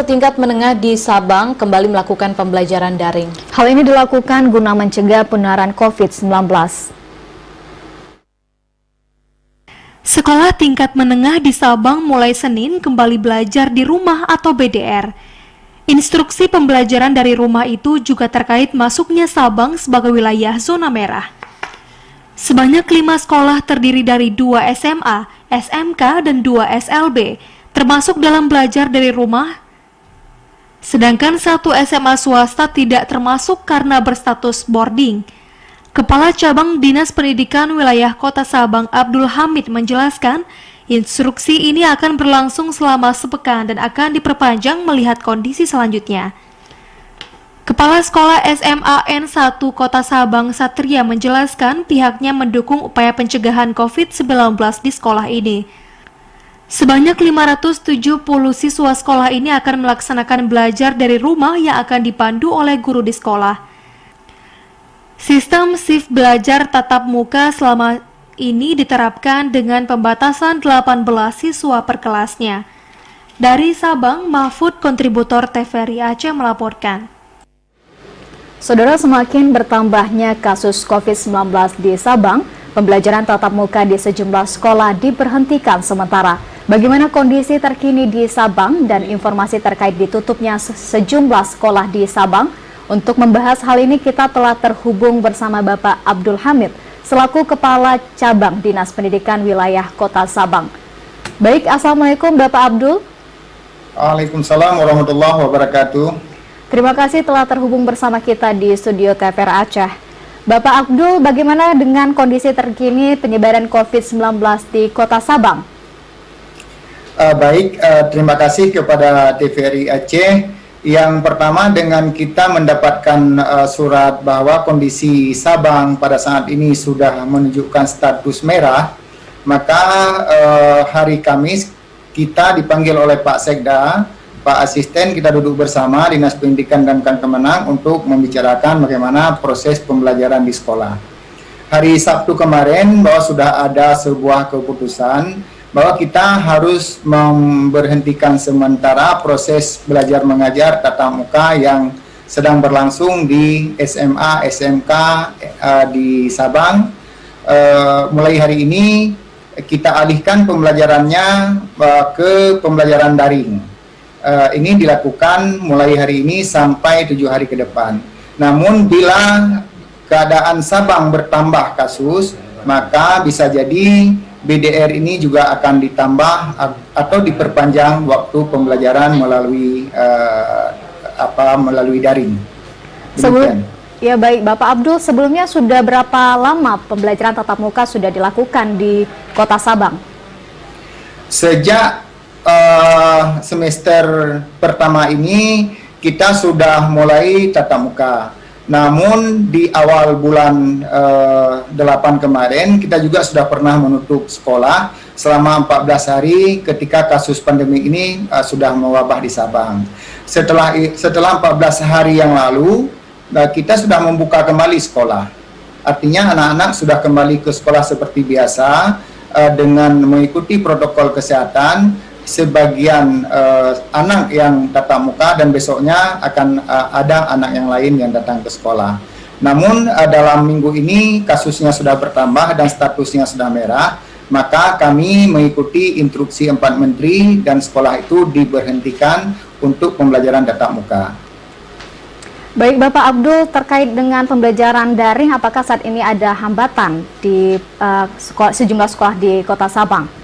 setingkat menengah di Sabang kembali melakukan pembelajaran daring. Hal ini dilakukan guna mencegah penularan COVID-19. Sekolah tingkat menengah di Sabang mulai Senin kembali belajar di rumah atau BDR. Instruksi pembelajaran dari rumah itu juga terkait masuknya Sabang sebagai wilayah zona merah. Sebanyak 5 sekolah terdiri dari 2 SMA, SMK, dan 2 SLB, termasuk dalam belajar dari rumah. Sedangkan 1 SMA swasta tidak termasuk karena berstatus boarding. Kepala Cabang Dinas Pendidikan Wilayah Kota Sabang Abdul Hamid menjelaskan, instruksi ini akan berlangsung selama sepekan dan akan diperpanjang melihat kondisi selanjutnya. Kepala Sekolah SMA N1 Kota Sabang Satria menjelaskan pihaknya mendukung upaya pencegahan COVID-19 di sekolah ini. Sebanyak 570 siswa sekolah ini akan melaksanakan belajar dari rumah yang akan dipandu oleh guru di sekolah. Sistem shift belajar tatap muka selama ini diterapkan dengan pembatasan 18 siswa per kelasnya. Dari Sabang, Mahfud, kontributor TVRI Aceh melaporkan. Saudara, semakin bertambahnya kasus COVID-19 di Sabang, pembelajaran tatap muka di sejumlah sekolah diberhentikan sementara. Bagaimana kondisi terkini di Sabang dan informasi terkait ditutupnya sejumlah sekolah di Sabang? Untuk membahas hal ini kita telah terhubung bersama Bapak Abdul Hamid selaku Kepala Cabang Dinas Pendidikan Wilayah Kota Sabang. Baik, Assalamualaikum Bapak Abdul. Waalaikumsalam warahmatullahi wabarakatuh. Terima kasih telah terhubung bersama kita di studio TVRI Aceh. Bapak Abdul, bagaimana dengan kondisi terkini penyebaran COVID-19 di Kota Sabang? Terima kasih kepada TVRI Aceh. Yang pertama, dengan kita mendapatkan surat bahwa kondisi Sabang pada saat ini sudah menunjukkan status merah, maka hari Kamis kita dipanggil oleh Pak Sekda, Pak Asisten, kita duduk bersama Dinas Pendidikan dan Kemenang untuk membicarakan bagaimana proses pembelajaran di sekolah. Hari Sabtu kemarin bahwa sudah ada sebuah keputusan bahwa kita harus memberhentikan sementara proses belajar mengajar tatap muka yang sedang berlangsung di SMA, SMK di Sabang. Mulai hari ini kita alihkan pembelajarannya ke pembelajaran daring. Ini dilakukan mulai hari ini sampai 7 hari ke depan. Namun bila keadaan Sabang bertambah kasus, maka bisa jadi BDR ini juga akan ditambah atau diperpanjang waktu pembelajaran melalui melalui daring. Ya baik, Bapak Abdul, sebelumnya sudah berapa lama pembelajaran tatap muka sudah dilakukan di Kota Sabang? Sejak semester pertama ini kita sudah mulai tatap muka. Namun di awal bulan 8 kemarin kita juga sudah pernah menutup sekolah selama 14 hari ketika kasus pandemi ini sudah mewabah di Sabang. Setelah 14 hari yang lalu kita sudah membuka kembali sekolah. Artinya anak-anak sudah kembali ke sekolah seperti biasa dengan mengikuti protokol kesehatan. Sebagian anak yang tatap muka dan besoknya akan ada anak yang lain yang datang ke sekolah. Namun dalam minggu ini kasusnya sudah bertambah dan statusnya sudah merah, maka kami mengikuti instruksi 4 menteri dan sekolah itu diberhentikan untuk pembelajaran tatap muka. Baik Bapak Abdul, terkait dengan pembelajaran daring, apakah saat ini ada hambatan di sejumlah sekolah di Kota Sabang?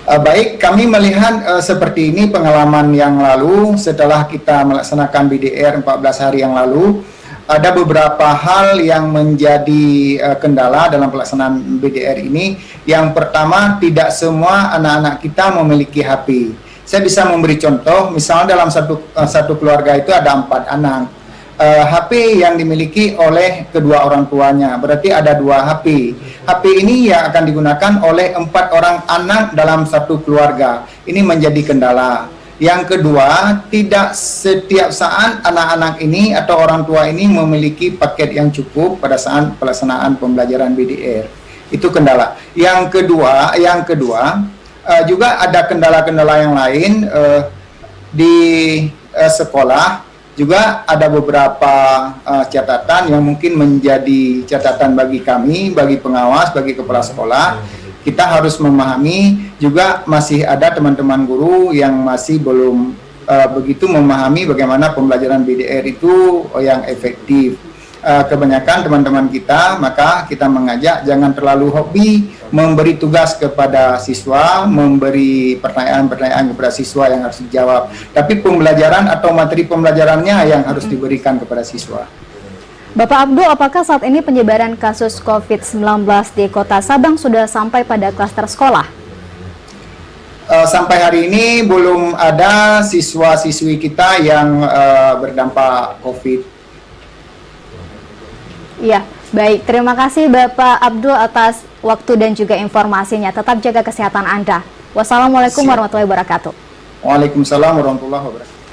Baik, kami melihat seperti ini pengalaman yang lalu setelah kita melaksanakan BDR 14 hari yang lalu, ada beberapa hal yang menjadi kendala dalam pelaksanaan BDR ini. Yang pertama, tidak semua anak-anak kita memiliki HP. Saya bisa memberi contoh, misalnya dalam satu keluarga itu ada 4 anak. HP yang dimiliki oleh kedua orang tuanya, berarti ada 2 HP. HP ini yang akan digunakan oleh 4 orang anak dalam satu keluarga. Ini menjadi kendala. Yang kedua, tidak setiap saat anak-anak ini atau orang tua ini memiliki paket yang cukup pada saat pelaksanaan pembelajaran BDR. Itu kendala. Yang kedua juga ada kendala-kendala yang lain. di sekolah juga ada beberapa catatan yang mungkin menjadi catatan bagi kami, bagi pengawas, bagi kepala sekolah. Kita harus memahami juga masih ada teman-teman guru yang masih belum begitu memahami bagaimana pembelajaran BDR itu yang efektif. Kebanyakan teman-teman kita, maka kita mengajak jangan terlalu hobi memberi tugas kepada siswa, memberi pertanyaan-pertanyaan kepada siswa yang harus dijawab. Tapi pembelajaran atau materi pembelajarannya yang harus diberikan kepada siswa. Bapak Abdul, apakah saat ini penyebaran kasus COVID-19 di Kota Sabang sudah sampai pada klaster sekolah? Sampai hari ini belum ada siswa-siswi kita yang berdampak COVID. Iya, baik. Terima kasih Bapak Abdul atas waktu dan juga informasinya. Tetap jaga kesehatan Anda. Wassalamualaikum warahmatullahi wabarakatuh. Waalaikumsalam warahmatullahi wabarakatuh.